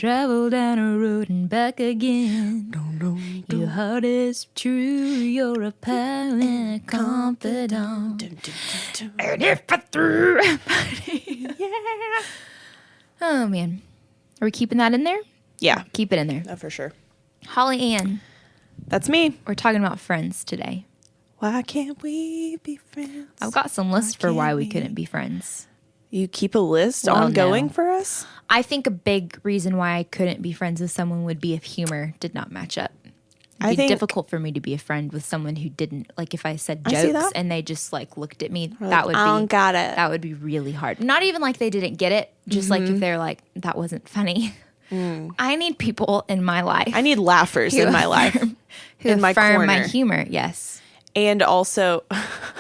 travel down a road and back again. Your heart is true, you're a pal and a confidant. And if I threw yeah. Oh, man. Are we keeping that in there? Yeah. Keep it in there. Oh, for sure. Holly Ann. That's me. We're talking about friends today. Why can't we be friends? I've got some lists for why we couldn't be friends. You keep a list Well, ongoing no. for us? I think a big reason why I couldn't be friends with someone would be if humor did not match up. It'd be difficult for me to be a friend with someone who didn't, like if I said jokes and they just like looked at me, that would I don't got it. That would be really hard. Not even like they didn't get it, just like if they're like, that wasn't funny. I need people in my life. I need laughers in my life. Who in my affirm corner. my humor, yes. And also,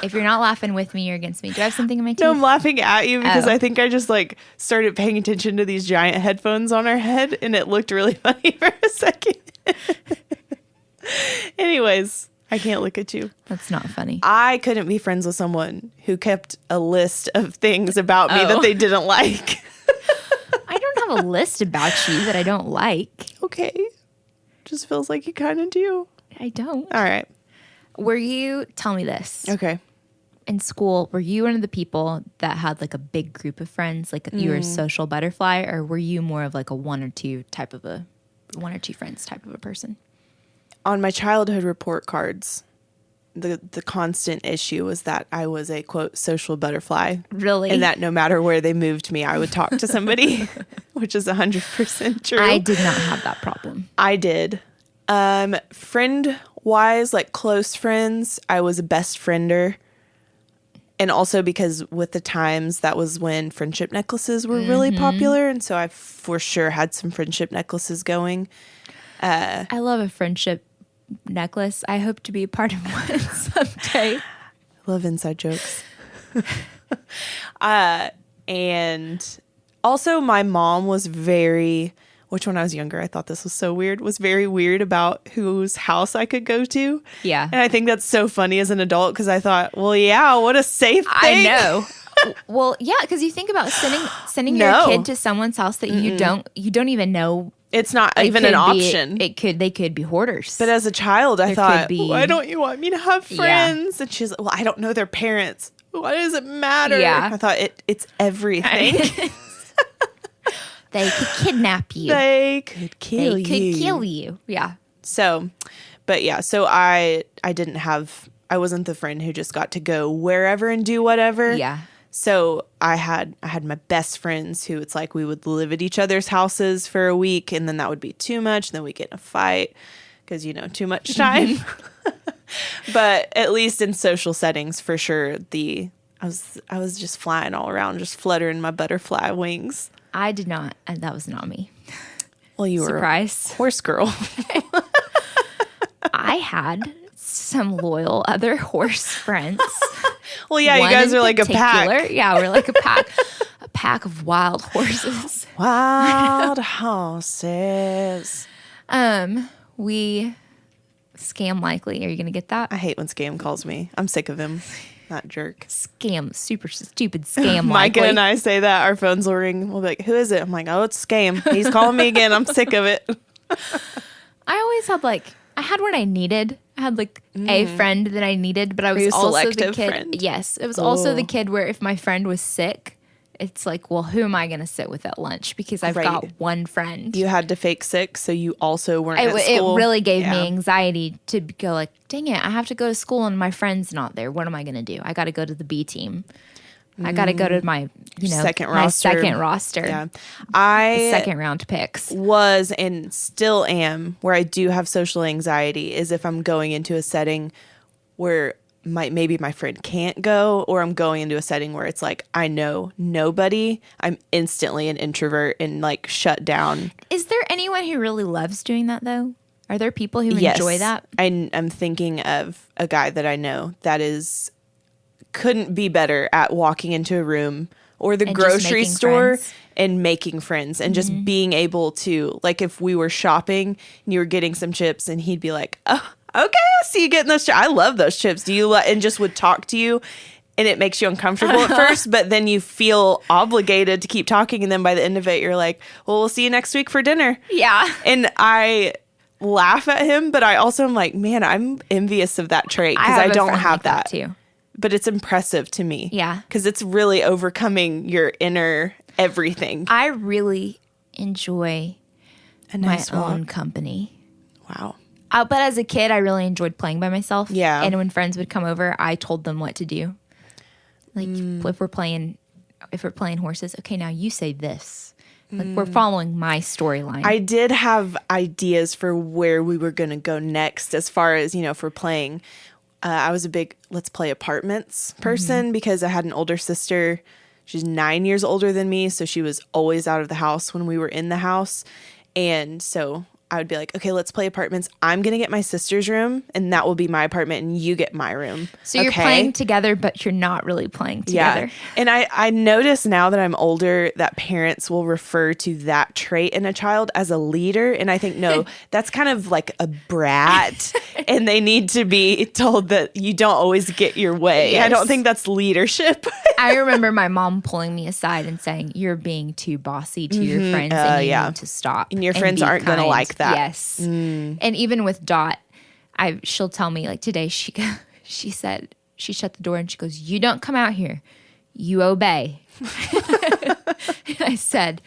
If you're not laughing with me, you're against me. Do I have something in my teeth? no, I'm laughing at you because I think I just like started paying attention to these giant headphones on our head and it looked really funny for a second. Anyways, I can't look at you. That's not funny. I couldn't be friends with someone who kept a list of things about me that they didn't like. I don't have a list about you that I don't like. Okay. Just feels like you kind of do. I don't. All right. Tell me this. Okay. In school, were you one of the people that had like a big group of friends? Like you were a social butterfly, or were you more of like a one or two friends type of a person? On my childhood report cards, the constant issue was that I was a, quote, social butterfly. Really? And that no matter where they moved me, I would talk to somebody, which is 100% true. I did not have that problem. I did. Friend-wise, like close friends, I was a best friender. And also because with the times, that was when friendship necklaces were really popular. And so I for sure had some friendship necklaces going. I love a friendship necklace. I hope to be a part of one someday. Love inside jokes. And also my mom was which when I was younger, I thought this was so weird, was very weird about whose house I could go to. Yeah. And I think that's so funny as an adult because I thought, well, yeah, what a safe thing. I know. Well, yeah, because you think about sending your kid to someone's house that you don't even know. It's not even an option. They could be hoarders. But as a child, I thought, why don't you want me to have friends? Yeah. And she's like, well, I don't know their parents. Why does it matter? Yeah. I thought it's everything. They could kidnap you. They could kill you. They could kill you. Yeah. So, but yeah, so I wasn't the friend who just got to go wherever and do whatever. Yeah. So I had my best friends who it's like we would live at each other's houses for a week and then that would be too much. And then we get in a fight because, too much time. But at least in social settings, for sure, I was just flying all around, just fluttering my butterfly wings. I did not. And that was not me. Well, you were a horse girl. I had some loyal other horse friends. Well, yeah, you guys are like a pack. Yeah, we're like a pack. A pack of wild horses. Wild horses. We scam likely. Are you going to get that? I hate when Scam calls me. I'm sick of him. That jerk. Scam. Super stupid scam Micah likely. and I say that. Our phones will ring. We'll be like, who is it? I'm like, oh, it's Scam. He's calling me again. I'm sick of it. I always had I had what I needed. I had a friend that I needed, but I was Were you also the selective kid. friend? Yes, it was also the kid where if my friend was sick, it's like, well, who am I going to sit with at lunch? Because I've got one friend. You had to fake sick, so you also weren't at school. It really gave me anxiety to go like, dang it, I have to go to school and my friend's not there. What am I going to do? I got to go to the B team. I got to go to my, second my roster. second roster. Yeah. I second round picks. was and still am where I do have social anxiety is if I'm going into a setting where maybe my friend can't go, or I'm going into a setting where it's like I know nobody. I'm instantly an introvert and shut down. Is there anyone who really loves doing that though? Are there people who enjoy that? I'm thinking of a guy that I know that couldn't be better at walking into a room or the grocery store and making friends and just being able to, if we were shopping and you were getting some chips and he'd be like, oh, okay, I see you getting those chips. I love those chips. Do you and just would talk to you and it makes you uncomfortable at first, but then you feel obligated to keep talking. And then by the end of it, you're like, well, we'll see you next week for dinner. Yeah. And I laugh at him, but I also am like, man, I'm envious of that trait because I don't have like that too. But it's impressive to me. Yeah. Because it's really overcoming your inner everything. I really enjoy my own company. Wow. But as a kid, I really enjoyed playing by myself. Yeah. And when friends would come over, I told them what to do. Like if we're playing horses, okay, now you say this. Like we're following my storyline. I did have ideas for where we were going to go next as far as, if we're playing. I was a big let's play apartments person because I had an older sister. She's 9 years older than me, so she was always out of the house when we were in the house. And so I would be like, okay, let's play apartments. I'm going to get my sister's room, and that will be my apartment, and you get my room. So you're playing together, but you're not really playing together. Yeah. And I notice now that I'm older that parents will refer to that trait in a child as a leader. And I think, no, that's kind of like a brat, and they need to be told that you don't always get your way. Yes. I don't think that's leadership. I remember my mom pulling me aside and saying, you're being too bossy to your friends and you need to stop. And your friends aren't going to like that. Yes. And even with Dot, she'll tell me like today she said she shut the door and she goes, you don't come out here. You obey. And I said,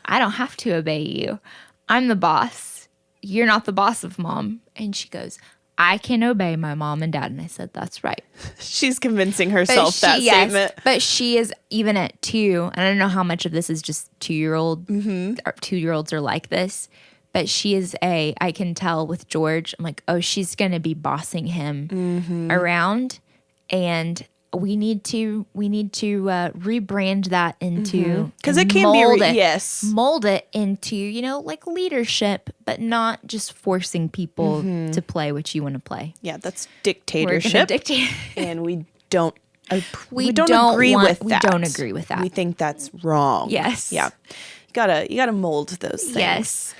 I don't have to obey you. I'm the boss. You're not the boss of Mom. And she goes, I can obey my mom and dad. And I said, that's right. She's convincing herself statement. But she is, even at 2, and I don't know how much of this is just 2-year-old, or 2-year-olds are like this, but she is I can tell with George, I'm like, oh, she's going to be bossing him around. And we need to rebrand that into, because it can mold it into, like leadership, but not just forcing people to play what you want to play. Yeah, that's dictatorship. And we don't agree with that. We don't agree with that. We think that's wrong. Yes. Yeah. You gotta mold those things. Yes.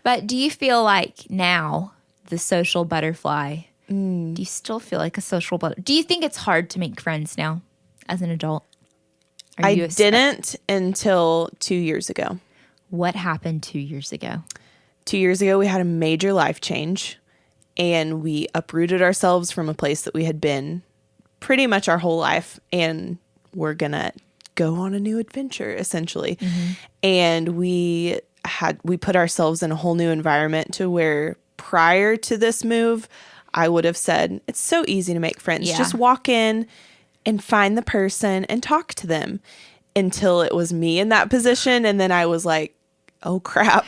But do you feel like now the social butterfly? Do you still feel like a social butterfly? Do you think it's hard to make friends now as an adult? I didn't until 2 years ago. What happened 2 years ago? 2 years ago, we had a major life change, and we uprooted ourselves from a place that we had been pretty much our whole life, and we're gonna go on a new adventure, essentially. And we put ourselves in a whole new environment to where prior to this move, I would have said, it's so easy to make friends. Yeah. Just walk in and find the person and talk to them, until it was me in that position. And then I was like, oh crap,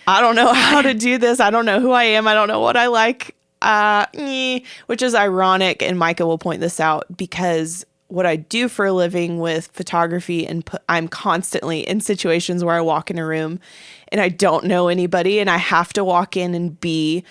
I don't know how to do this. I don't know who I am. I don't know what I like, which is ironic. And Micah will point this out, because what I do for a living with photography, and I'm constantly in situations where I walk in a room and I don't know anybody, and I have to walk in and be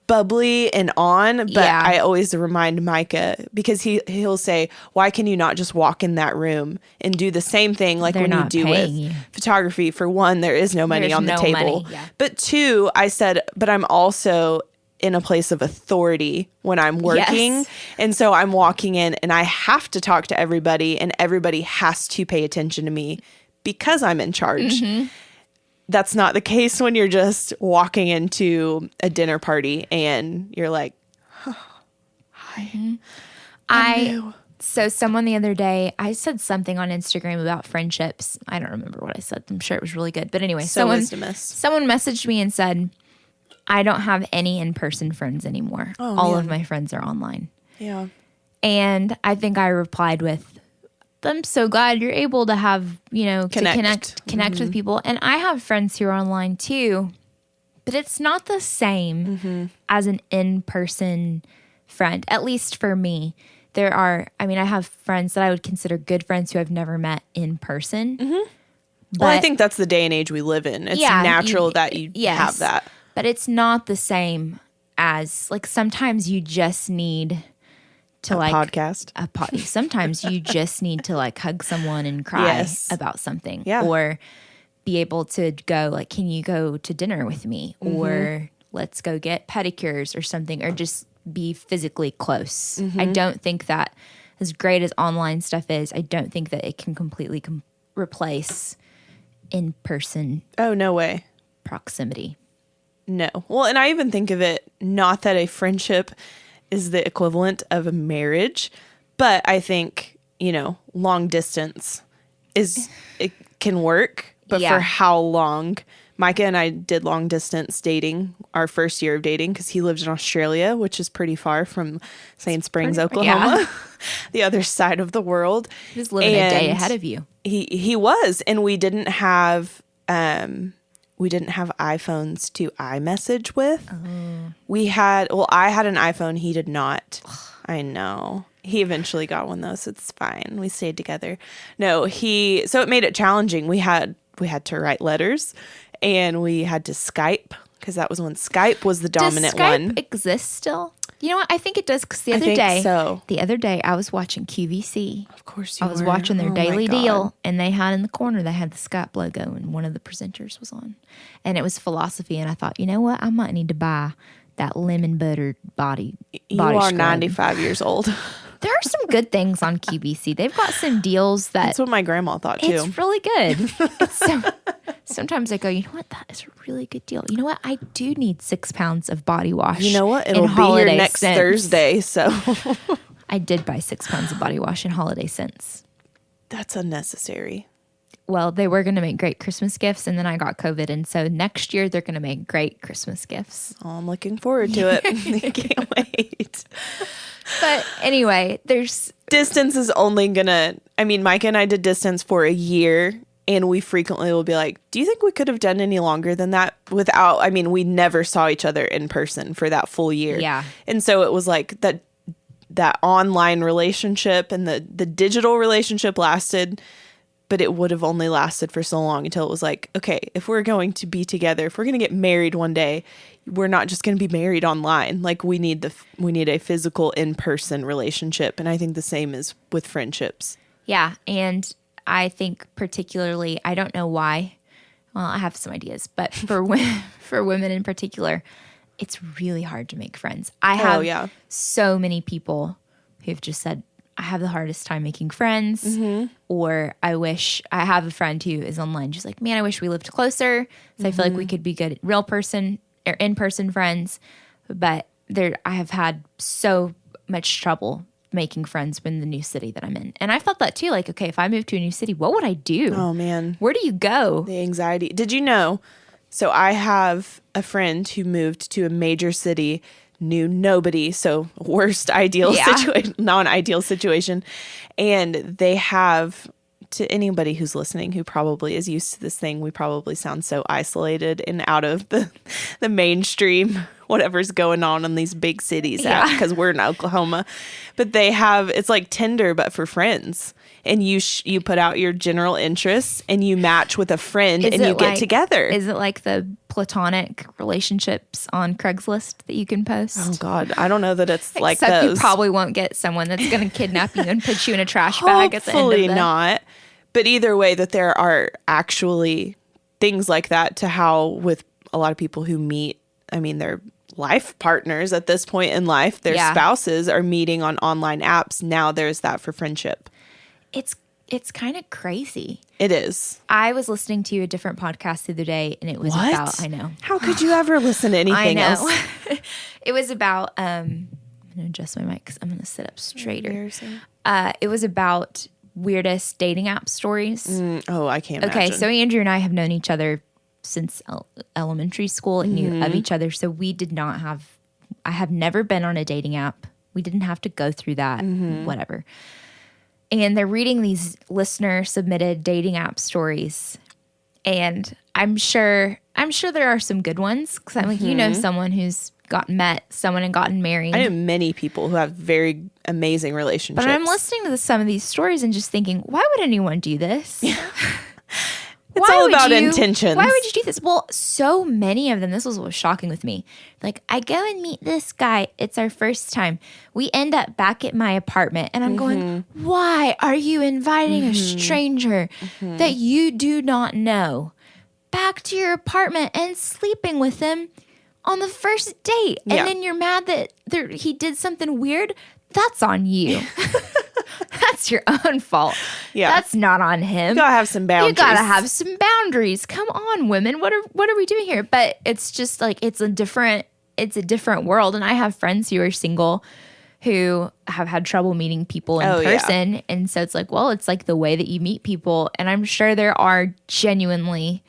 bubbly and on. But I always remind Micah, because he'll say, why can you not just walk in that room and do the same thing like when you do with photography? For one, there is no money on the table. But 2, I said, but I'm also in a place of authority when I'm working. And so I'm walking in and I have to talk to everybody, and everybody has to pay attention to me because I'm in charge. That's not the case when you're just walking into a dinner party and you're like, oh, hi. So someone the other day, I said something on Instagram about friendships. I don't remember what I said. I'm sure it was really good. But anyway, someone messaged me and said, I don't have any in-person friends anymore. All of my friends are online. Yeah. And I think I replied with, I'm so glad you're able to have, connect with people. And I have friends who are online too, but it's not the same as an in-person friend, at least for me. I have friends that I would consider good friends who I've never met in person. Well, I think that's the day and age we live in. It's natural that you have that. But it's not the same as, like, sometimes you just need to podcast. Sometimes you just need to like hug someone and cry about something, or be able to go like, can you go to dinner with me, or let's go get pedicures or something, or just be physically close. I don't think that as great as online stuff is, I don't think that it can completely replace in-person Oh, no way. proximity. No. Well, and I even think of it not that a friendship is the equivalent of a marriage, but I think, long distance it can work, but for how long? Micah and I did long distance dating our first year of dating because he lived in Australia, which is pretty far from Sand Springs, Oklahoma, the other side of the world. He was living a day ahead of you. He was, and we didn't have iPhones to iMessage with. I had an iPhone. He did not. I know. He eventually got one though, so it's fine. We stayed together. So it made it challenging. We had to write letters, and we had to Skype because that was when Skype was the dominant one. Does Skype exist still? You know what? I think it does because the other day I was watching QVC. Of course you were. I was watching their Daily Deal, and they had in the corner, they had the Skype logo, and one of the presenters was on. And it was philosophy, and I thought, you know what? I might need to buy that lemon buttered body You are scrub. 95 years old. There are some good things on QVC. They've got some deals That's what my grandma thought too. It's really good. Sometimes I go, you know what? That is a really good deal. You know what? I do need 6 pounds of body wash. You know what? It'll be here next Thursday. So I did buy 6 pounds of body wash in holiday scents. That's unnecessary. Well, they were going to make great Christmas gifts, and then I got COVID. And so next year, they're going to make great Christmas gifts. Oh, I'm looking forward to it. I can't wait. But anyway, distance is only Micah and I did distance for a year, and we frequently will be like, do you think we could have done any longer than that we never saw each other in person for that full year. Yeah. And so it was like that online relationship and the digital relationship lasted, but it would have only lasted for so long until it was like, okay, if we're going to be together, if we're going to get married one day, we're not just going to be married online. Like we need a physical in-person relationship. And I think the same is with friendships. Yeah. And I think particularly, I don't know why. Well, I have some ideas, but for women in particular, it's really hard to make friends. I have so many people who've just said, I have the hardest time making friends, or I have a friend who is online. She's like, man, I wish we lived closer. So I feel like we could be good real person or in-person friends. But I have had so much trouble making friends in the new city that I'm in. And I felt that too. Like, okay, if I moved to a new city, what would I do? Oh man. Where do you go? The anxiety. Did you know? So I have a friend who moved to a major city, knew nobody, so non-ideal situation. And they have, to anybody who's listening who probably is used to this thing, we probably sound so isolated and out of the mainstream, whatever's going on in these big cities because we're in Oklahoma. But they have, it's like Tinder, but for friends. And you put out your general interests and you match with a friend and you get together. Is it like the platonic relationships on Craigslist that you can post? Oh God, I don't know that it's like Except those. You probably won't get someone that's going to kidnap you and put you in a trash bag at the end of Hopefully not. But either way, that there are actually things like that to how with a lot of people who meet, they're life partners at this point in life. Their spouses are meeting on online apps. Now there's that for friendship. It's kind of crazy. It is. I was listening to a different podcast the other day, and it was about, I know. How could you ever listen to anything else? It was about, I'm going to adjust my mic because I'm going to sit up straighter. It was about weirdest dating app stories. I can't imagine. Okay, so Andrew and I have known each other since elementary school and knew of each other. So I have never been on a dating app. We didn't have to go through that, whatever. And they're reading these listener submitted dating app stories. And I'm sure there are some good ones. Because I'm like, someone who's met someone and gotten married. I know many people who have very amazing relationships. But I'm listening to some of these stories and just thinking, why would anyone do this? It's all about intentions. Why would you do this? Well, so many of them, this was what was shocking with me. Like, I go and meet this guy. It's our first time. We end up back at my apartment. And I'm going, why are you inviting a stranger that you do not know back to your apartment and sleeping with him on the first date? And then you're mad that he did something weird? That's on you. that's your own fault. Yeah. That's not on him. You gotta have some boundaries. You gotta have some boundaries. Come on, women. What are we doing here? But it's just like it's a different world. And I have friends who are single who have had trouble meeting people in person. Yeah. And so it's like, well, it's like the way that you meet people. And I'm sure there are genuine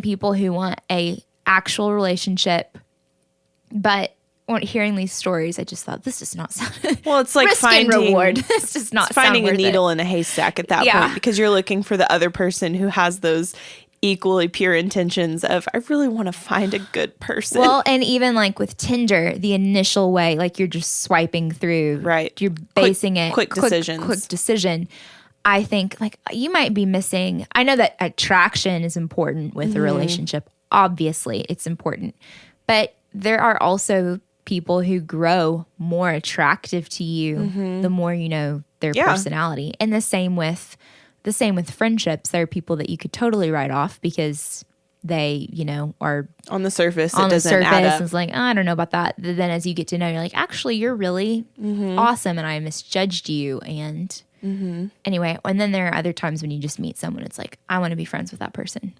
people who want a actual relationship. But when hearing these stories, I just thought, this does not sound well, it's like finding reward. This does not finding a needle in a haystack at that point, because you're looking for the other person who has those equally pure intentions of, I really want to find a good person. Well, and even like with Tinder, the initial way, like you're just swiping through, right? You're basing quick decisions. Quick decision. I think like you might be missing. I know that attraction is important with a relationship. Obviously, it's important, but there are also people who grow more attractive to you the more you know their personality, and the same with friendships. There are people that you could totally write off because they, are on the surface. On the surface, add up. It's like, I don't know about that. Then as you get to know, you're like, actually, you're really awesome, and I misjudged you. And anyway, and then there are other times when you just meet someone, it's like, I want to be friends with that person.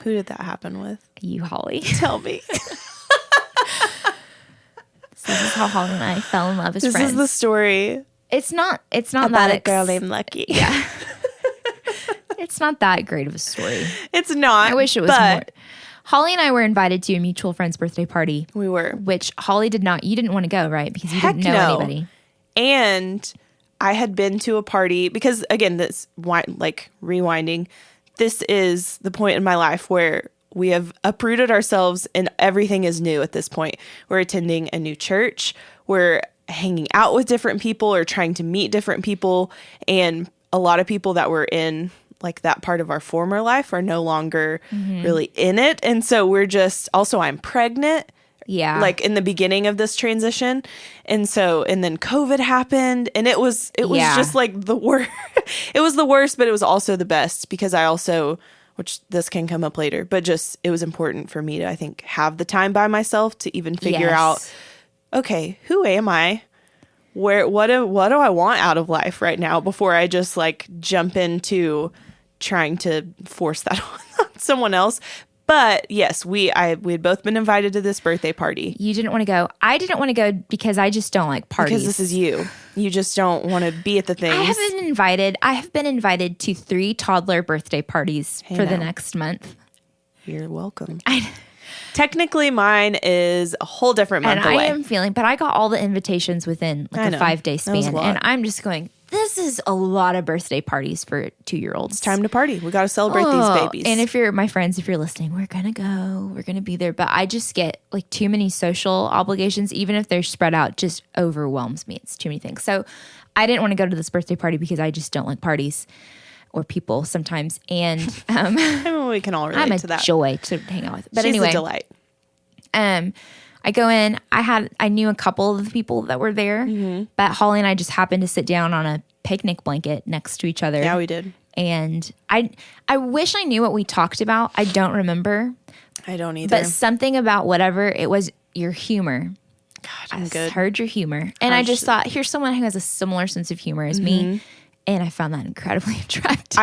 Who did that happen with? You, Holly. Tell me. So this is how Holly and I fell in love as friends. This is the story. It's not about that a girl named Lucky. Yeah. It's not that great of a story. It's not. I wish it was more. Holly and I were invited to a mutual friend's birthday party. We were. Which Holly did not. You didn't want to go, right? Because you didn't know anybody. And I had been to a party because, again, this like rewinding. This is the point in my life where we have uprooted ourselves and everything is new at this point. We're attending a new church. We're hanging out with different people or trying to meet different people. And a lot of people that were in like that part of our former life are no longer really in it. And so we're just, also I'm pregnant. Yeah. Like in the beginning of this transition. And then COVID happened, and it was just like the worst. It was the worst, but it was also the best because I also, which this can come up later, but just, it was important for me to, I think, have the time by myself to even figure out, okay, who am I? What do I want out of life right now before I just like jump into trying to force that on someone else. But yes, we had both been invited to this birthday party. You didn't want to go. I didn't want to go because I just don't like parties. Because this is you. You just don't want to be at the things. I have been invited to 3 toddler birthday parties for the next month. You're welcome. Technically, mine is a whole different month away. I am feeling, but I got all the invitations within like a 5-day span. And I'm just going, this is a lot of birthday parties for 2-year-olds. It's time to party. We got to celebrate these babies. And if you're my friends, if you're listening, we're going to go. We're going to be there. But I just get like too many social obligations, even if they're spread out, just overwhelms me. It's too many things. So I didn't want to go to this birthday party because I just don't like parties or people sometimes. And I mean, we can all relate to that. I'm a joy to hang out with. But She's anyway, a delight. I go in. I knew a couple of the people that were there, but Holly and I just happened to sit down on a picnic blanket next to each other. Yeah, we did. And I wish I knew what we talked about. I don't remember. I don't either. But something about whatever it was, your humor. God, I heard your humor, and I just thought, here's someone who has a similar sense of humor as me. And I found that incredibly attractive.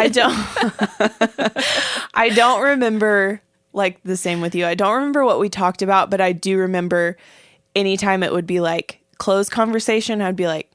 I don't remember like the same with you. I don't remember what we talked about, but I do remember anytime it would be like closed conversation, I'd be like,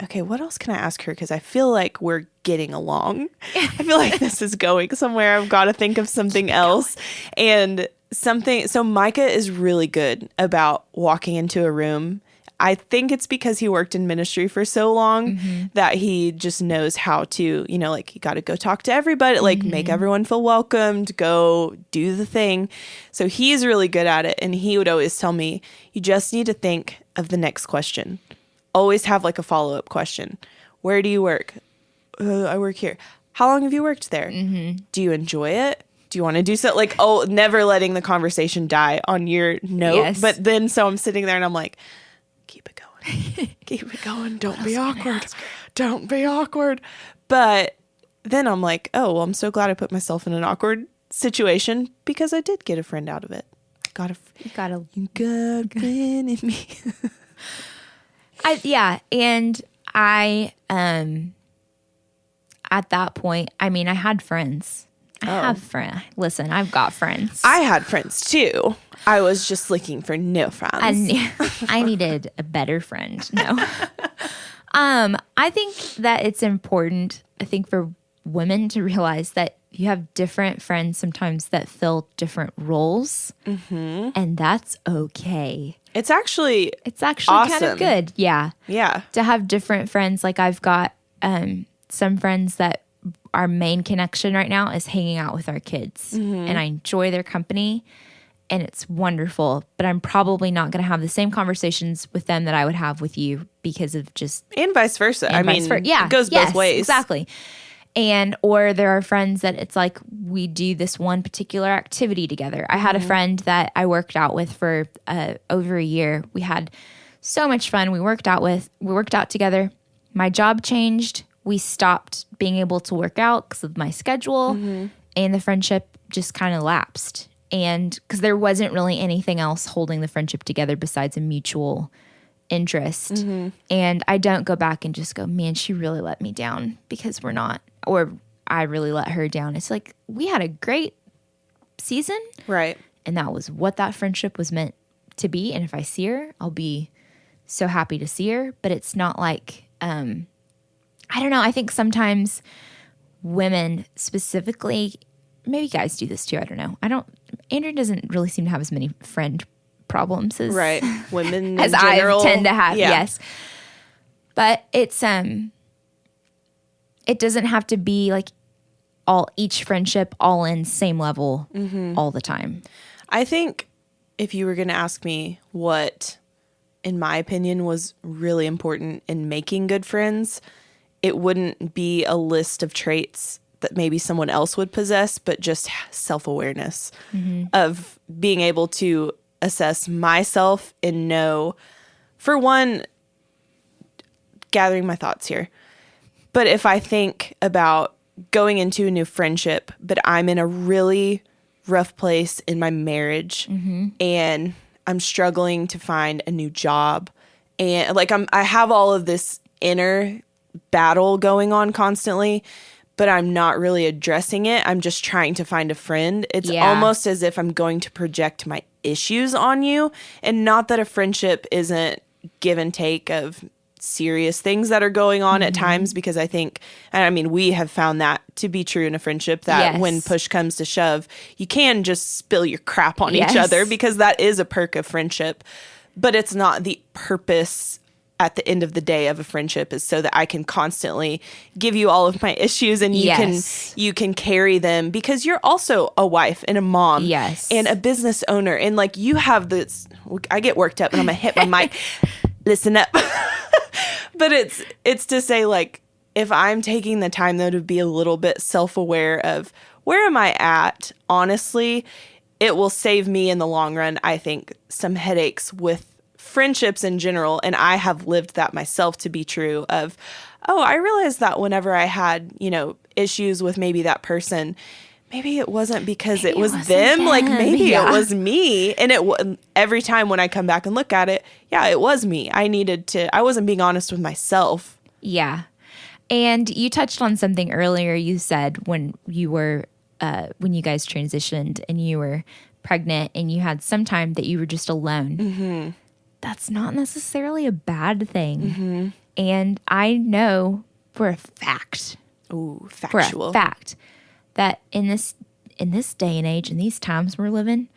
okay, what else can I ask her? Because I feel like we're getting along. I feel like this is going somewhere. I've got to think of something else. And so Micah is really good about walking into a room. I think it's because he worked in ministry for so long that he just knows how to, like you got to go talk to everybody, like make everyone feel welcomed, go do the thing. So he's really good at it. And he would always tell me, you just need to think of the next question. Always have like a follow-up question. Where do you work? I work here. How long have you worked there? Do you enjoy it? Do you want to do so? Like, never letting the conversation die on your note. Yes. But then, so I'm sitting there and I'm like, keep it going. Keep it going. Don't be awkward. Don't be awkward. But then I'm like, oh, well, I'm so glad I put myself in an awkward situation because I did get a friend out of it. You got a friend in me. And I, at that point, I mean, I had friends. I have friends. Listen, I've got friends. I had friends too. I was just looking for new friends. I needed a better friend. No. I think that it's important, I think, for women to realize that you have different friends sometimes that fill different roles, and that's okay. It's actually awesome. Kind of good. Yeah. Yeah. To have different friends. Like I've got some friends that our main connection right now is hanging out with our kids, and I enjoy their company, and it's wonderful. But I'm probably not going to have the same conversations with them that I would have with you because of just and vice versa. It goes both ways. Exactly. And or there are friends that it's like we do this one particular activity together. I had a friend that I worked out with for over a year. We had so much fun. We worked out together. My job changed. We stopped being able to work out because of my schedule, and the friendship just kind of lapsed. And because there wasn't really anything else holding the friendship together besides a mutual interest. And I don't go back and just go, man, she really let me down because we're not, or I really let her down. It's like we had a great season. Right. And that was what that friendship was meant to be. And if I see her, I'll be so happy to see her. But it's not like, I don't know. I think sometimes women specifically, maybe guys do this too. I don't know. Andrew doesn't really seem to have as many friend problems as women as in general. I tend to have. Yeah. Yes. But it's, it doesn't have to be like each friendship all in same level all the time. I think if you were going to ask me what, in my opinion, was really important in making good friends, it wouldn't be a list of traits that maybe someone else would possess, but just self-awareness of being able to assess myself and know, for one, gathering my thoughts here. But if I think about going into a new friendship, but I'm in a really rough place in my marriage and I'm struggling to find a new job, and like I have all of this inner battle going on constantly, but I'm not really addressing it. I'm just trying to find a friend. It's almost as if I'm going to project my issues on you, and not that a friendship isn't give and take of serious things that are going on at times, because I think, and I mean, we have found that to be true in a friendship, that when push comes to shove, you can just spill your crap on each other, because that is a perk of friendship. But it's not the purpose at the end of the day of a friendship, is so that I can constantly give you all of my issues, and you can carry them, because you're also a wife and a mom and a business owner. And like, you have this, I get worked up and I'm gonna hit my mic. Listen up. But it's to say, like, if I'm taking the time though to be a little bit self-aware of where am I at, honestly, it will save me in the long run, I think, some headaches with friendships in general. And I have lived that myself to be true of, I realized that whenever I had, issues with maybe that person, maybe it wasn't because it was them. Like, maybe it was me. And every time when I come back and look at it, it was me. I wasn't being honest with myself. Yeah. And you touched on something earlier. You said when you guys transitioned and you were pregnant and you had some time that you were just alone. That's not necessarily a bad thing. And I know for a fact, that in this day and age, in these times we're living,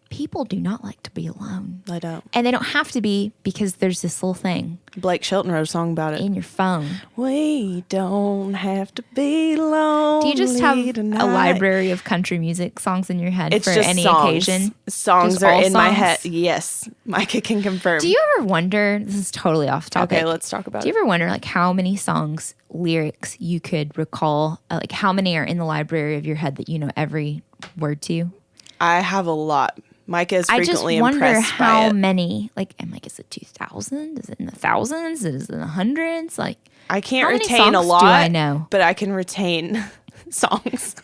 people do not like to be alone. I don't. And they don't have to be, because there's this little thing. Blake Shelton wrote a song about it. In your phone. We don't have to be lonely. Do you just have tonight. a library of country music songs in your head for just any songs. occasion? Songs just are all in my songs? head. Yes. Micah can confirm. Do you ever wonder, this is totally off topic. Okay, let's talk about it. Do you ever wonder, like, how many songs, lyrics you could recall? Like, how many are in the library of your head that you know every word to? I have a lot. Micah is frequently impressed by it. I just wonder how many, like, I'm like, is it 2,000? Is it in the thousands? Is it in the hundreds? Like, I can't retain a lot, do I know? But I can retain songs.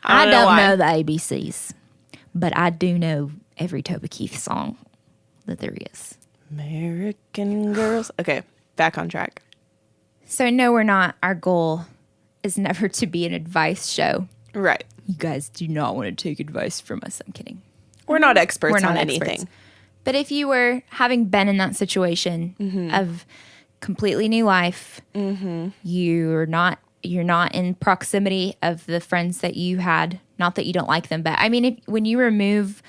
I don't know the ABCs, but I do know every Toby Keith song that there is. American Girls. Okay. back on track. So no, we're not. Our goal is never to be an advice show. Right. You guys do not want to take advice from us. I'm kidding. We're not experts We're not on experts. anything. But if you were having been in that situation of completely new life, you're not in proximity of the friends that you had. Not that you don't like them, but I mean, when you remove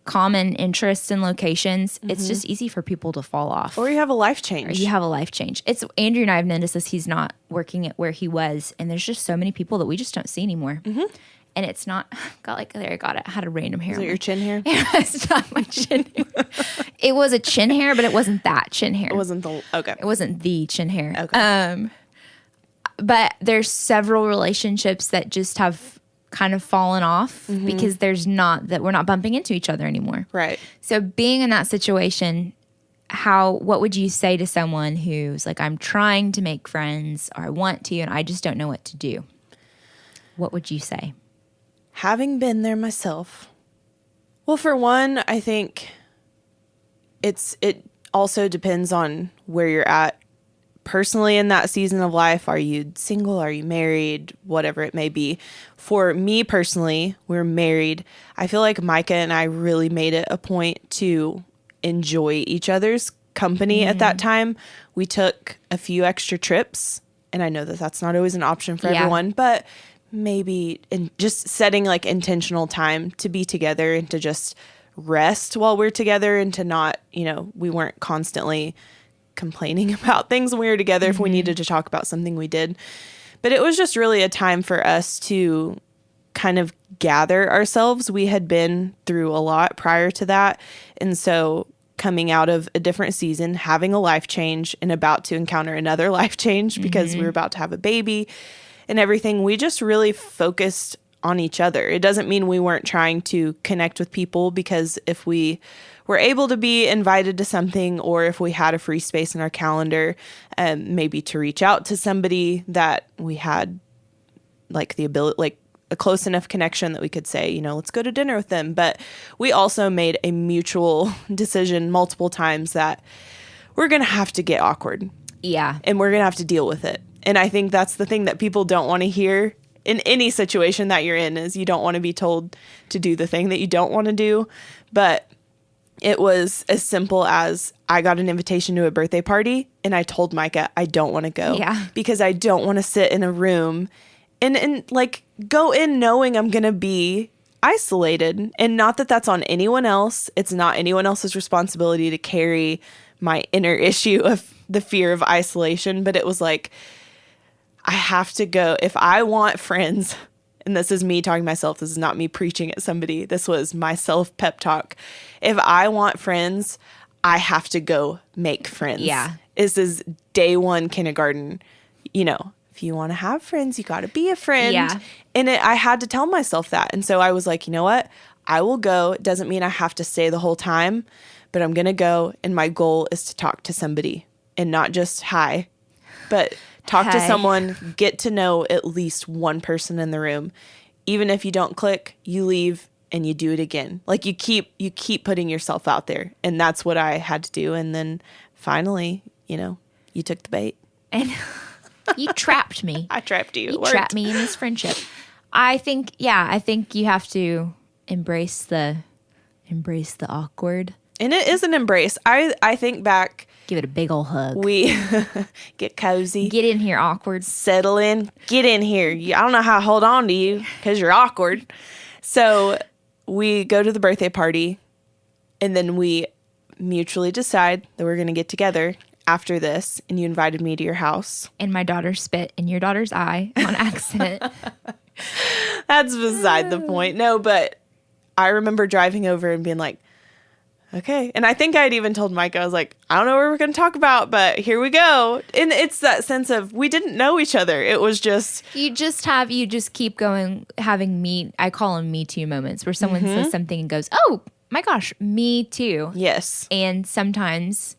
common interests and locations, it's just easy for people to fall off. Or you have a life change. You have a life change. It's Andrew and I have noticed this. He's not working at where he was, and there's just so many people that we just don't see anymore. And it's not I got it. I had a random hair. Is it your chin hair? It's not my chin hair. It was a chin hair, but it wasn't that chin hair. It wasn't the okay. It wasn't the chin hair. Okay. But there's several relationships that just have kind of fallen off because we're not bumping into each other anymore. Right. So being in that situation, what would you say to someone who's like, I'm trying to make friends or I want to, and I just don't know what to do? What would you say? Having been there myself. Well, for one, I think it also depends on where you're at personally in that season of life. Are you single? Are you married? Whatever it may be. For me personally, we're married. I feel like Micah and I really made it a point to enjoy each other's company at that time. We took a few extra trips, and I know that that's not always an option for everyone, but maybe just setting like intentional time to be together and to just rest while we're together and to not, we weren't constantly complaining about things when we were together. If we needed to talk about something, we did. But it was just really a time for us to kind of gather ourselves. We had been through a lot prior to that. And so coming out of a different season, having a life change and about to encounter another life change because we were about to have a baby and everything, we just really focused on each other. It doesn't mean we weren't trying to connect with people, because if we were able to be invited to something, or if we had a free space in our calendar, maybe to reach out to somebody that we had like the ability, like a close enough connection that we could say, let's go to dinner with them. But we also made a mutual decision multiple times that we're going to have to get awkward. Yeah. And we're going to have to deal with it. And I think that's the thing that people don't want to hear in any situation that you're in, is you don't want to be told to do the thing that you don't want to do. But it was as simple as I got an invitation to a birthday party and I told Micah I don't want to go because I don't want to sit in a room and like go in knowing I'm going to be isolated. And not that that's on anyone else. It's not anyone else's responsibility to carry my inner issue of the fear of isolation. But it was like, I have to go. If I want friends, and this is me talking to myself, this is not me preaching at somebody, this was my self pep talk. If I want friends, I have to go make friends. Yeah. This is day one kindergarten. If you want to have friends, you got to be a friend. Yeah. And I had to tell myself that. And so I was like, you know what? I will go. It doesn't mean I have to stay the whole time, but I'm going to go. And my goal is to talk to somebody, and not just hi, but talk to someone, get to know at least one person in the room. Even if you don't click, you leave and you do it again. Like you keep putting yourself out there. And that's what I had to do. And then finally, you took the bait. And you trapped me. I trapped you. You trapped me in this friendship. I think you have to embrace the awkward. And it is an embrace. I think back. Give it a big old hug. We get cozy. Get in here, awkward. Settle in. Get in here. I don't know how to hold on to you because you're awkward. So we go to the birthday party, and then we mutually decide that we're going to get together after this. And you invited me to your house. And my daughter spit in your daughter's eye on accident. That's beside the point. No, but I remember driving over and being like, okay. And I think I'd even told Micah, I was like, I don't know what we're going to talk about, but here we go. And it's that sense of we didn't know each other. It was just. You just keep going, having I call them me too moments, where someone says something and goes, oh my gosh, me too. Yes. And sometimes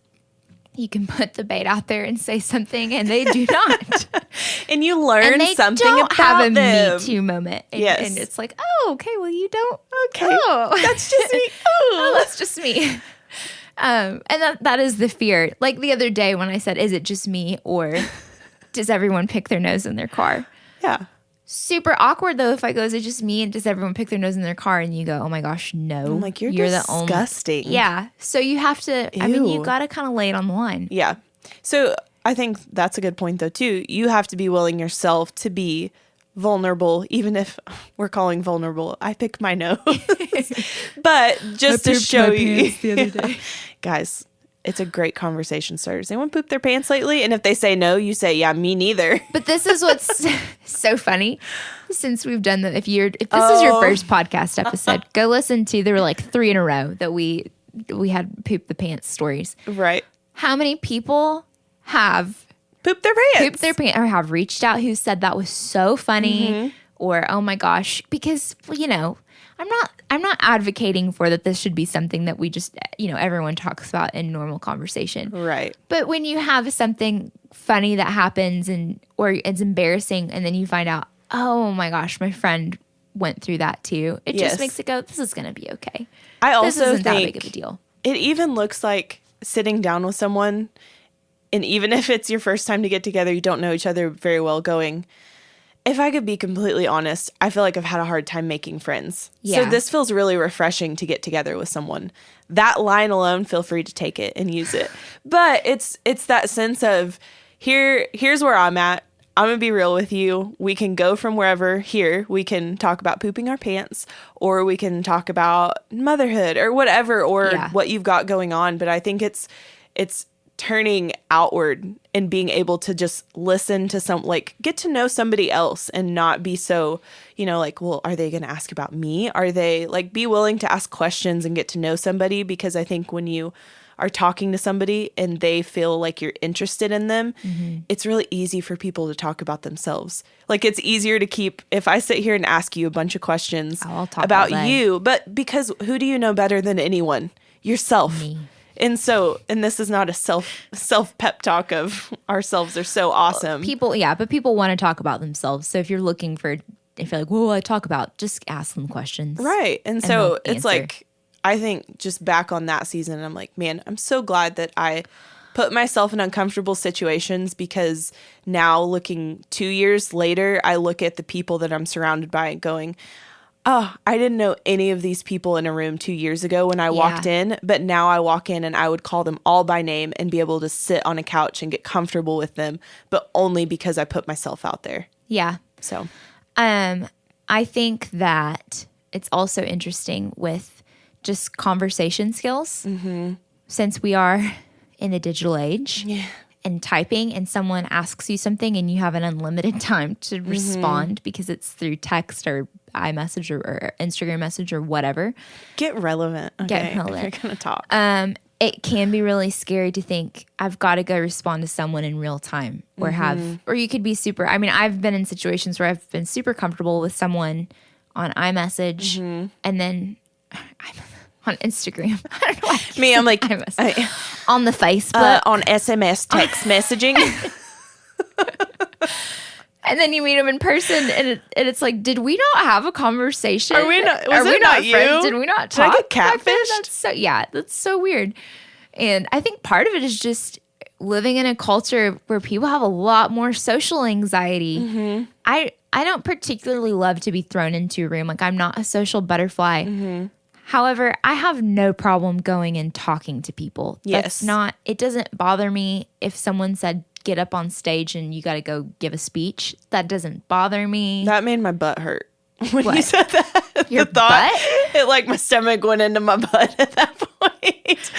you can put the bait out there and say something and they do not. And you learn something don't about have a them. Me Too moment. And, yes. And it's like, oh, okay, well, you don't. Okay. Oh. That's just me. Oh, that's just me. And that is the fear. Like the other day when I said, is it just me or does everyone pick their nose in their car? Yeah. Super awkward though if I go, is it just me and does everyone pick their nose in their car? And you go, oh my gosh, no. I'm like, you're disgusting. Yeah. So you have to, I mean, you got to kind of lay it on the line. Yeah. So I think that's a good point though too. You have to be willing yourself to be vulnerable, even if we're calling vulnerable. I picked my nose. But just to show you. The other day. Guys, it's a great conversation starter. Does anyone poop their pants lately? And if they say no, you say, yeah, me neither. But this is what's so funny. Since we've done that, if this is your first podcast episode, go listen to, there were like 3 in a row that we had poop the pants stories. Right. How many people have pooped their pants or have reached out who said that was so funny or, oh my gosh, because, you know, I'm not advocating for that this should be something that we just, you know, everyone talks about in normal conversation. Right. But when you have something funny that happens or it's embarrassing and then you find out, oh my gosh, my friend went through that too. It just makes it go, this is going to be okay. I also this isn't think that big of a deal. It even looks like sitting down with someone, and even if it's your first time to get together, you don't know each other very well, going, if I could be completely honest, I feel like I've had a hard time making friends. Yeah. So this feels really refreshing to get together with someone. That line alone, feel free to take it and use it. But it's that sense of here's where I'm at. I'm going to be real with you. We can go from wherever here. We can talk about pooping our pants, or we can talk about motherhood or whatever, or what you've got going on. But I think it's turning outward and being able to just listen to get to know somebody else and not be so, you know, like, well, are they going to ask about me? Are they be willing to ask questions and get to know somebody? Because I think when you are talking to somebody and they feel like you're interested in them, it's really easy for people to talk about themselves. Like, it's easier to keep, if I sit here and ask you a bunch of questions about you, but because who do you know better than anyone? Yourself. Me. And this is not a self pep talk of ourselves are so awesome. But people want to talk about themselves. So if you're like, well, I talk about, just ask them questions. Right. And so it's like, I think just back on that season, I'm like, man, I'm so glad that I put myself in uncomfortable situations, because now looking 2 years later, I look at the people that I'm surrounded by and going, oh, I didn't know any of these people in a room 2 years ago when I walked in, but now I walk in and I would call them all by name and be able to sit on a couch and get comfortable with them, but only because I put myself out there. Yeah. So, I think that it's also interesting with just conversation skills, since we are in a digital age and typing, and someone asks you something and you have an unlimited time to respond because it's through text or iMessage or Instagram message or whatever. Get relevant. Okay, if you're going to talk. It can be really scary to think I've got to go respond to someone in real time or you could be super, I mean, I've been in situations where I've been super comfortable with someone on iMessage and then I'm on Instagram. I don't know why. I'm like, on the Facebook. On SMS text messaging. And then you meet them in person, and it's like, did we not have a conversation? Are we not? Was it not you? Friends? Did we not talk? Did I get catfished? That's so weird. And I think part of it is just living in a culture where people have a lot more social anxiety. I don't particularly love to be thrown into a room. Like, I'm not a social butterfly. However, I have no problem going and talking to people. Yes. It doesn't bother me if someone said, get up on stage and you got to go give a speech. That doesn't bother me. That made my butt hurt when you said that. Your butt? It my stomach went into my butt at that point.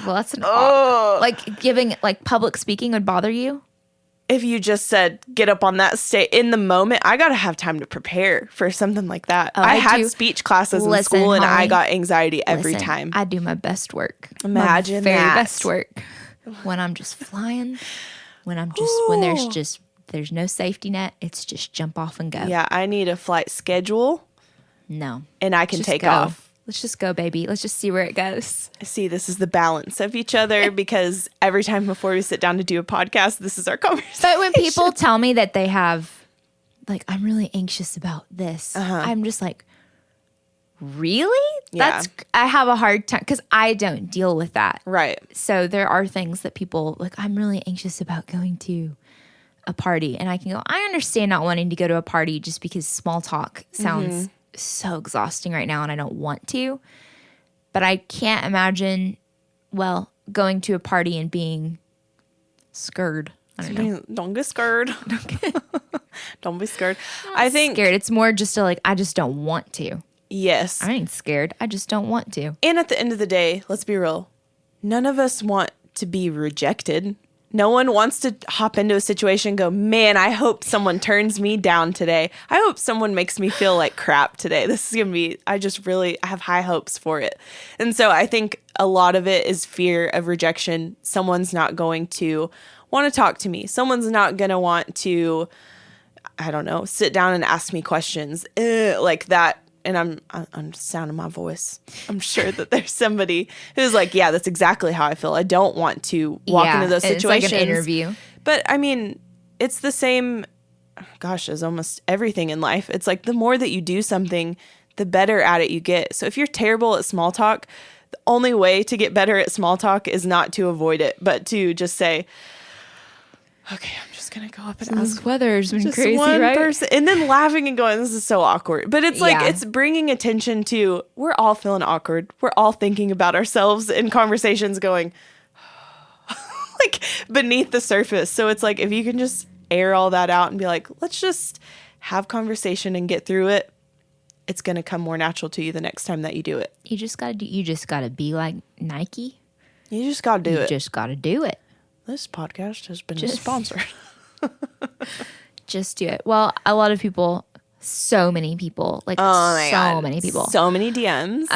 Well, that's giving public speaking would bother you. If you just said, get up on that stage in the moment, I got to have time to prepare for something like that. I had speech classes in school and I got anxiety every time. I do my best work. Imagine my very best work. When I'm just flying, when there's no safety net, it's just jump off and go. Yeah, I need a flight schedule. No. And I can take off. Let's just go, baby. Let's just see where it goes. See, this is the balance of each other, because every time before we sit down to do a podcast, this is our conversation. But when people tell me that they have, I'm really anxious about this, I'm just like, really? Yeah. I have a hard time because I don't deal with that. Right. So there are things that people like, I'm really anxious about going to a party. And I can go, I understand not wanting to go to a party just because small talk sounds so exhausting right now and I don't want to. But I can't imagine, going to a party and being scared. I don't know. Don't get scared. Don't be scared. I think scared. It's more just I just don't want to. Yes. I ain't scared. I just don't want to. And at the end of the day, let's be real. None of us want to be rejected. No one wants to hop into a situation and go, man, I hope someone turns me down today. I hope someone makes me feel like crap today. This is going to be, I have high hopes for it. And so I think a lot of it is fear of rejection. Someone's not going to want to talk to me. Someone's not going to want to, I don't know, sit down and ask me questions like that. And I'm sounding my voice. I'm sure that there's somebody who's like, yeah, that's exactly how I feel. I don't want to walk into those situations. It's like an interview. But I mean, it's the same, as almost everything in life. It's like the more that you do something, the better at it you get. So if you're terrible at small talk, the only way to get better at small talk is not to avoid it, but to just say, okay, I'm just going to go up and ask. This weather's been just crazy, one right? person, and then laughing and going, this is so awkward. But it's like, it's bringing attention to, we're all feeling awkward. We're all thinking about ourselves in conversations going, like beneath the surface. So it's like, if you can just air all that out and be like, let's just have conversation and get through it, it's going to come more natural to you the next time that you do it. You just got to be like Nike. You just got to do it. You just got to do it. This podcast has been sponsored. Just do it. Well, a lot of people, so many people, many people. So many DMs.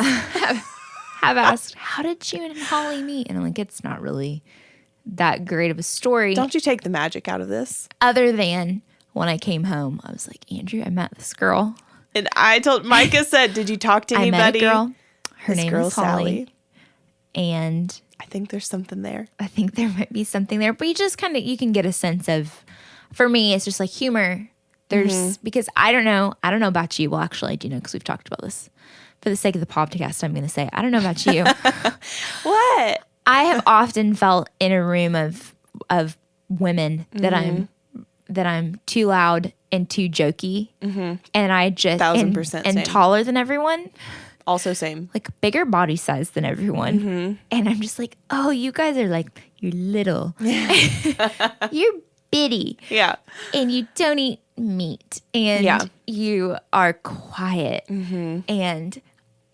have asked, how did you and Holly meet? And I'm like, it's not really that great of a story. Don't you take the magic out of this? Other than when I came home, I was like, Andrew, I met this girl. And I told, Micah said, did you talk to anybody? I met a girl. Her this name girl, is Holly. Sally. And I think there's something there. I think there might be something there. But you just you can get a sense of, for me, it's just like humor. There's, because I don't know about you. Well, actually, I do know because we've talked about this. For the sake of the podcast, I'm going to say, I don't know about you. What? I have often felt in a room of women that I'm too loud and too jokey. And I just, 1,000% and taller than everyone. Also same. Like bigger body size than everyone. And I'm just like, oh, you guys are like, you're little. You're bitty. Yeah. And you don't eat meat. And you are quiet. And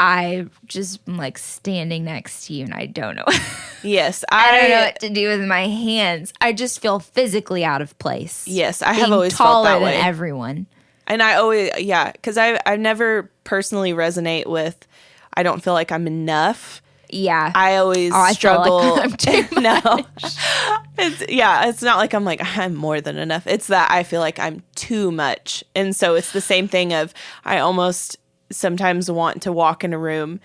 I just am like standing next to you and I don't know. Yes. I don't know what to do with my hands. I just feel physically out of place. Yes. I have always felt that way. Taller than everyone. And I always, because I never personally resonate with, I don't feel like I'm enough. Yeah. I always struggle. Feel like I'm too much. No. It's not like I'm like, I'm more than enough. It's that I feel like I'm too much. And so it's the same thing of, I almost sometimes want to walk in a room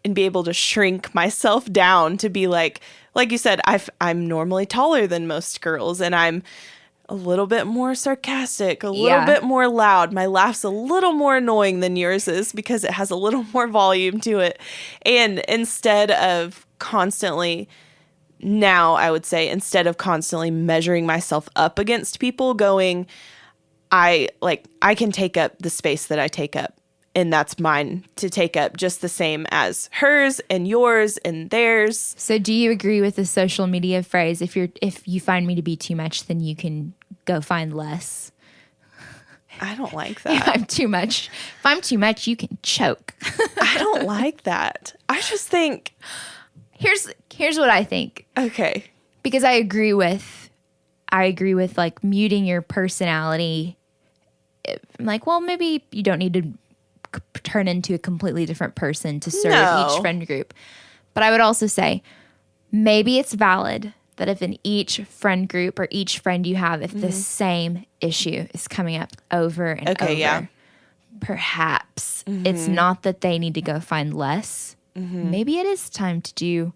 and be able to shrink myself down to be like you said, I'm normally taller than most girls and I'm a little bit more sarcastic, a little bit more loud. My laugh's a little more annoying than yours is because it has a little more volume to it. And instead of constantly measuring myself up against people going, I can take up the space that I take up. And that's mine to take up just the same as hers and yours and theirs. So do you agree with the social media phrase, if you find me to be too much, then you can go find less? I don't like that. If I'm too much, you can choke. I don't like that. I just think here's what I think. Okay. Because I agree with like muting your personality. I'm like, well, maybe you don't need to turn into a completely different person to serve each friend group. But I would also say maybe it's valid that if in each friend group or each friend you have, if the same issue is coming up over and over, perhaps it's not that they need to go find less. Maybe it is time to do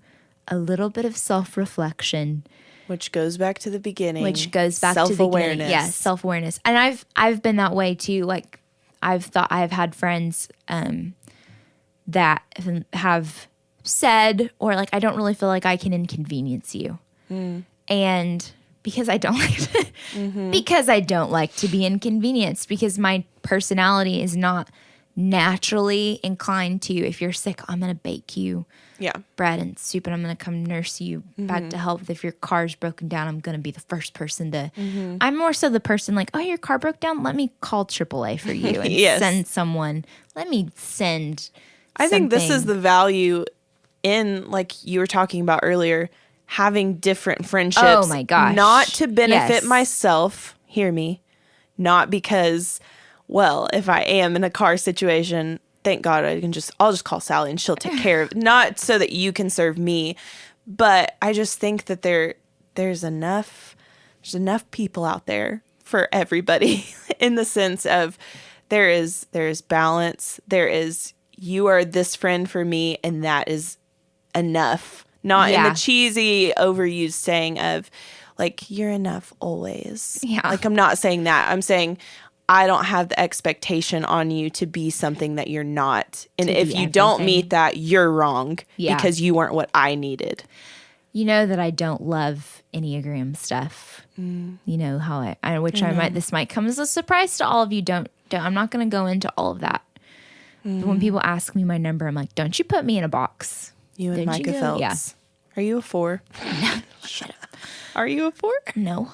a little bit of self-reflection. Which goes back to the beginning. Self-awareness. Yeah, self-awareness. And I've been that way too. Like I've had friends that have said, or like, I don't really feel like I can inconvenience you. And because I don't like to, because I don't like to be inconvenienced, because my personality is not naturally inclined to, if you're sick, I'm going to bake you bread and soup, and I'm going to come nurse you back to health. If your car's broken down, I'm going to be the first person to, I'm more so the person like, oh, your car broke down? Let me call AAA for you and send someone. Let me send I think this is the value in, like you were talking about earlier, having different friendships. Oh my gosh. Not to benefit myself, hear me, not because, well, if I am in a car situation, thank God I'll just call Sally and she'll take care of it. Not so that you can serve me, but I just think that there's enough people out there for everybody in the sense of there is balance. There is, you are this friend for me, and that is enough. Not in the cheesy, overused saying of, like, you're enough always. Yeah. Like, I'm not saying that. I'm saying I don't have the expectation on you to be something that you're not. And if you don't meet that, you're wrong because you weren't what I needed. You know that I don't love Enneagram stuff. You know how this might come as a surprise to all of you. I'm not going to go into all of that. But when people ask me my number, I'm like, don't you put me in a box. You and Micah Phelps. Yeah. Are you a 4? No, shut up. Are you a 4? No.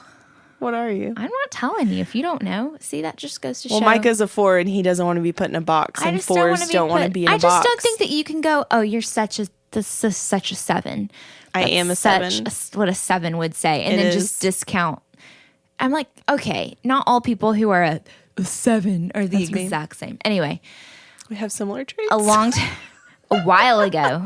What are you? I'm not telling you if you don't know. See, that just goes to show. Well, Micah's a 4 and he doesn't want to be put in a box. And 4s don't want to be in a box. I just don't think that you can go, oh, you're such a 7. I am a 7. What a 7 would say. And then just discount. I'm like, okay, not all people who are a 7 are the exact same. Anyway. We have similar traits. A while ago,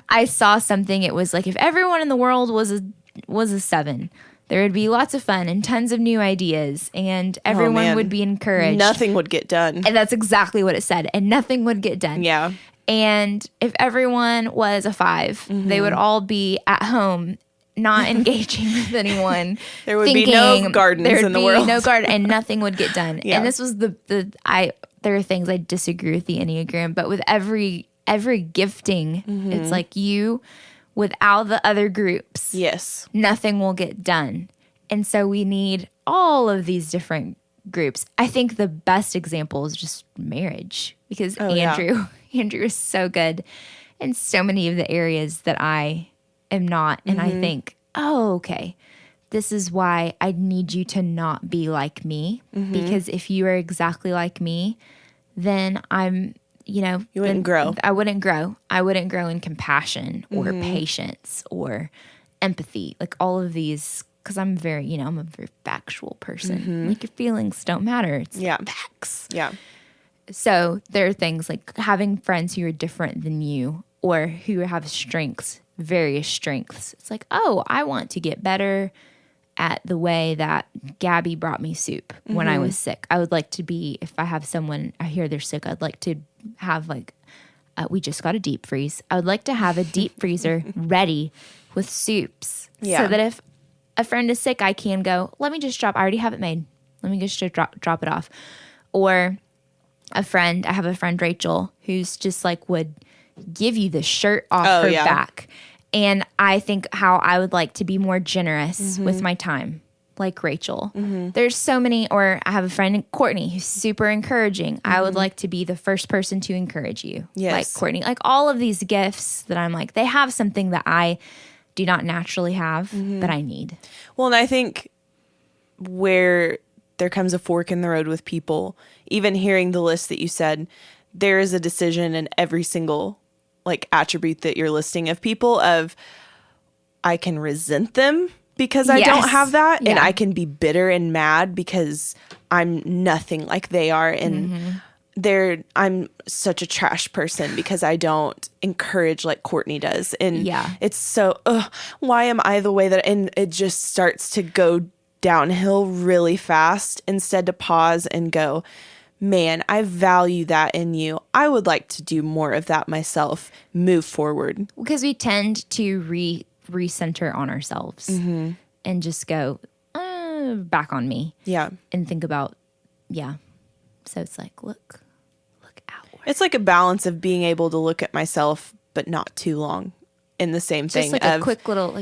I saw something. It was like, if everyone in the world was a 7, there would be lots of fun and tons of new ideas, and everyone would be encouraged. Nothing would get done. And that's exactly what it said. And nothing would get done. Yeah. And if everyone was a 5, they would all be at home, not engaging with anyone. There would be no gardens in the world. No garden, and nothing would get done. Yeah. And this was there are things I disagree with the Enneagram, but with every gifting, it's like you, without the other groups, nothing will get done. And so we need all of these different groups. I think the best example is just marriage, because Andrew is so good in so many of the areas that I am not. And I think, oh, okay, this is why I need you to not be like me, because if you are exactly like me, then I'm, you wouldn't grow. I wouldn't grow. I wouldn't grow in compassion or patience or empathy, like all of these, because I'm I'm a very factual person. Like, your feelings don't matter. It's facts. Yeah. So there are things like having friends who are different than you, or who have various strengths. It's like, oh, I want to get better at the way that Gabby brought me soup when I was sick. I would like to be, if I have someone, I hear they're sick, I'd like to have we just got a deep freeze. I would like to have a deep freezer ready with soups so that if a friend is sick, I can go, let me just I already have it made. Let me just drop it off. Or I have a friend, Rachel, who's just like would give you the shirt off her back. And I think how I would like to be more generous with my time, like Rachel. There's so many, or I have a friend, Courtney, who's super encouraging. I would like to be the first person to encourage you, like Courtney. Like, all of these gifts that I'm like, they have something that I do not naturally have, but I need. Well, and I think where there comes a fork in the road with people, even hearing the list that you said, there is a decision in every single attribute that you're listing of people of, I can resent them because I don't have that. And I can be bitter and mad because I'm nothing like they are. And I'm such a trash person because I don't encourage like Courtney does. And it's so, why am I the way that, and it just starts to go downhill really fast, instead to pause and go, man, I value that in you. I would like to do more of that myself. Move forward. Because we tend to recenter on ourselves and just go, back on me. Yeah. And think about, So it's like, look outward. It's like a balance of being able to look at myself, but not too long in the same thing. Just like a quick little,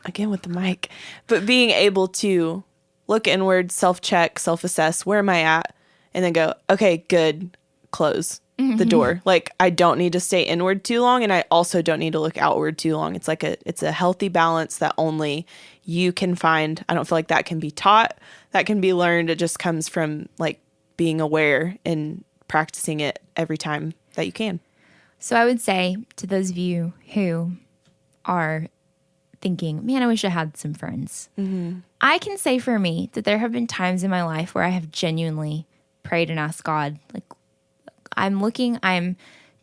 again with the mic, but being able to look inward, self-check, self-assess, where am I at? And then go, okay, good, close the door. Like, I don't need to stay inward too long, and I also don't need to look outward too long. It's like it's a healthy balance that only you can find. I don't feel like that can be taught, that can be learned. It just comes from like being aware and practicing it every time that you can. So I would say to those of you who are thinking, man, I wish I had some friends. I can say for me that there have been times in my life where I have genuinely prayed and asked God, like, I'm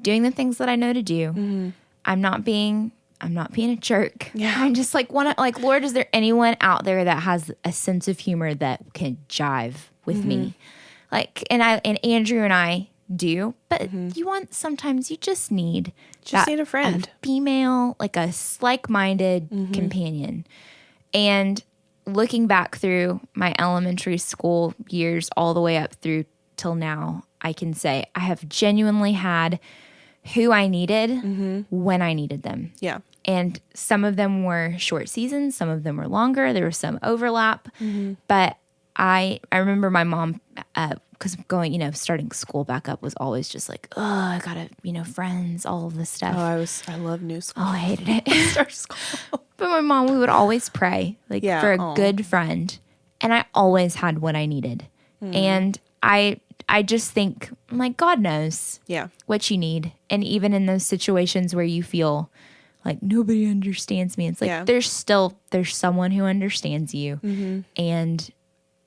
doing the things that I know to do. I'm not being a jerk. Yeah. I'm just like, Lord, is there anyone out there that has a sense of humor that can jive with me? Like, and Andrew and I do, but sometimes you just need a friend, a female, like a like-minded companion. And looking back through my elementary school years all the way up through till now, I can say I have genuinely had who I needed when I needed them. Yeah. And some of them were short seasons, some of them were longer. There was some overlap. But I remember my mom, because starting school back up was always just like, oh, I gotta, friends, all of this stuff. Oh, I love new school. Oh, I hated it. Start school. But my mom, we would always pray for a good friend. And I always had what I needed. And I just think, like, God knows what you need. And even in those situations where you feel like nobody understands me, it's like there's someone who understands you. And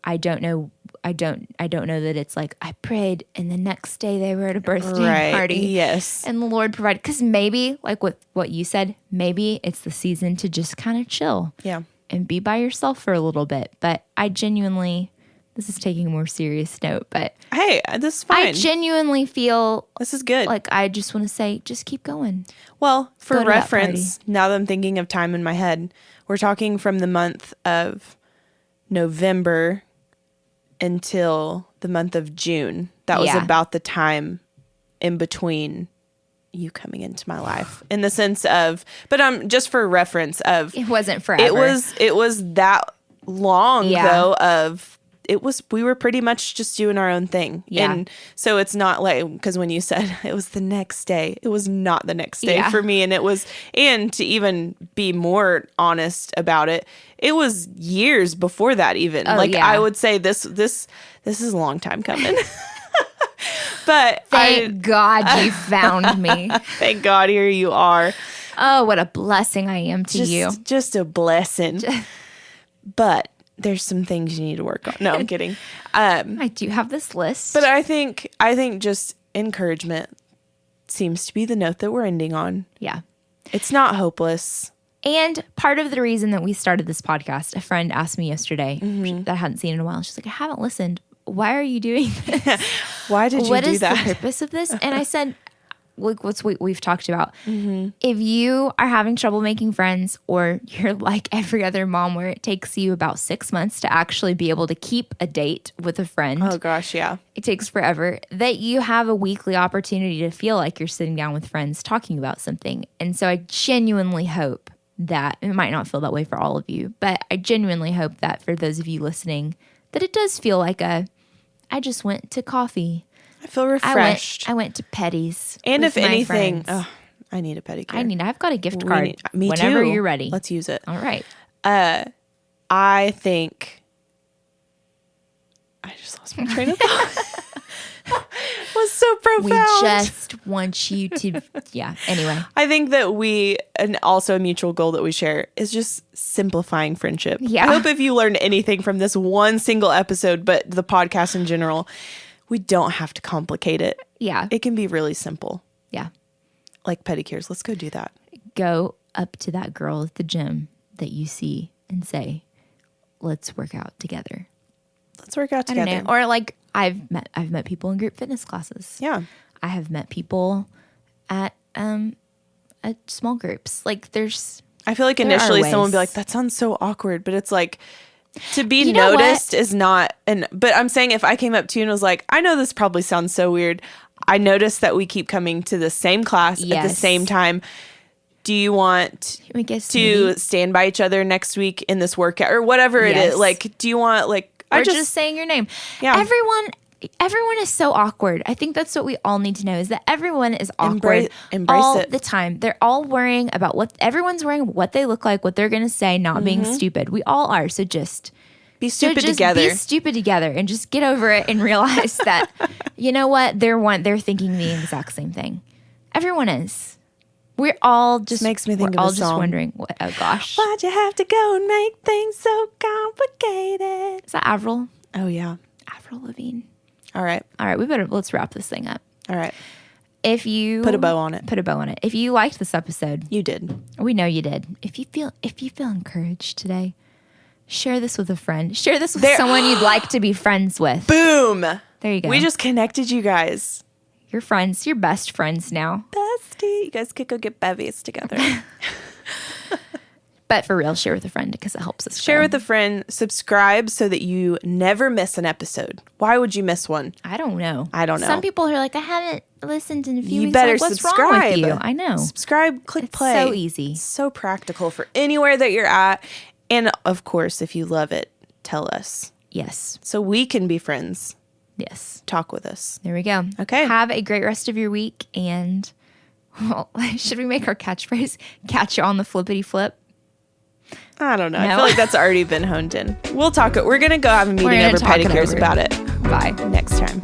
I don't know that it's like I prayed and the next day they were at a birthday party. Yes. And the Lord provided. Because maybe, like what you said, maybe it's the season to just kind of chill. Yeah. And be by yourself for a little bit. But I genuinely, this is taking a more serious note, but hey, this is fine. I genuinely feel this is good. Like, I just want to say, just keep going. Well, for reference, now that I'm thinking of time in my head, we're talking from the month of November until the month of June. That was about the time in between you coming into my life, in the sense of, but just for reference of, it wasn't forever. It was that long though of, we were pretty much just doing our own thing. Yeah. And so it's not like, because when you said it was the next day, it was not the next day for me. And and to even be more honest about it, it was years before that even. I would say this is a long time coming. But thank God you found me. Thank God here you are. Oh, what a blessing I am to you. Just a blessing. But there's some things you need to work on. No, I'm kidding. I do have this list. But I think just encouragement seems to be the note that we're ending on. Yeah. It's not hopeless. And part of the reason that we started this podcast, a friend asked me yesterday that I hadn't seen in a while. She's like, I haven't listened. Why are you doing this? Why did you do that? What is the purpose of this? And I said, like what's we've talked about. If you are having trouble making friends, or you're like every other mom where it takes you about 6 months to actually be able to keep a date with a friend. Oh gosh, yeah. It takes forever. That you have a weekly opportunity to feel like you're sitting down with friends talking about something. And so I genuinely hope that, it might not feel that way for all of you, but I genuinely hope that for those of you listening, that it does feel like I just went to coffee. I feel refreshed. I went to Petty's. And if anything, I need a pedicure. I've got a gift card. Me whenever too. You're ready. Let's use it. All right. I think I just lost my train of thought. It was so profound. We just want you to, anyway. I think that and also a mutual goal that we share is just simplifying friendship. Yeah. I hope if you learned anything from this one single episode, but the podcast in general, we don't have to complicate it. Yeah. It can be really simple. Yeah. Like pedicures. Let's go do that. Go up to that girl at the gym that you see and say, let's work out together. Let's work out together. I don't know. Or like I've met people in group fitness classes. Yeah. I have met people at small groups. Like I feel like initially someone would be like, that sounds so awkward, but it's like, To be You know noticed is not, but I'm saying if I came up to you and was like, I know this probably sounds so weird. I noticed that we keep coming to the same class at the Yes. same time. Do you want We guess to stand by each other next week in this workout or whatever it Yes. is? Like, do you want or just saying your name. Yeah. Everyone is so awkward. I think that's what we all need to know is that everyone is awkward embrace all it. the time. They're all worrying about everyone's worrying what they look like, what they're going to say, not being stupid. We all are. So just be stupid together. Be stupid together and just get over it and realize that, you know what? They're thinking the exact same thing. Everyone is. We're all just makes me think we're of all a just song. wondering what, oh gosh. Why'd you have to go and make things so complicated? Is that Avril? Oh, yeah. Avril Lavigne. All right. All right, let's wrap this thing up. All right. If you Put a bow on it. Put a bow on it. If you liked this episode, You did. we know you did. If you feel encouraged today, share this with a friend. Share this with someone you'd like to be friends with. Boom. There you go. We just connected you guys. You're friends. You're best friends now. Bestie. You guys could go get bevies together. But for real, share with a friend because it helps us. Share grow. with a friend. Subscribe so that you never miss an episode. Why would you miss one? I don't know. I don't know. Some people are like, I haven't listened in a few You weeks. better Like, what's subscribe. wrong with you? I know. Subscribe, click It's play. so easy. It's so practical for anywhere that you're at. And of course, if you love it, tell us Yes. so we can be friends. Yes. Talk with us. There we go. Okay. Have a great rest of your week. And well, should we make our catchphrase? Catch you on the flippity flip. I don't know. I No. feel like that's already been honed in. We'll talk. We're going to go have a meeting gonna over talk it pedicures over. about it Bye. next time.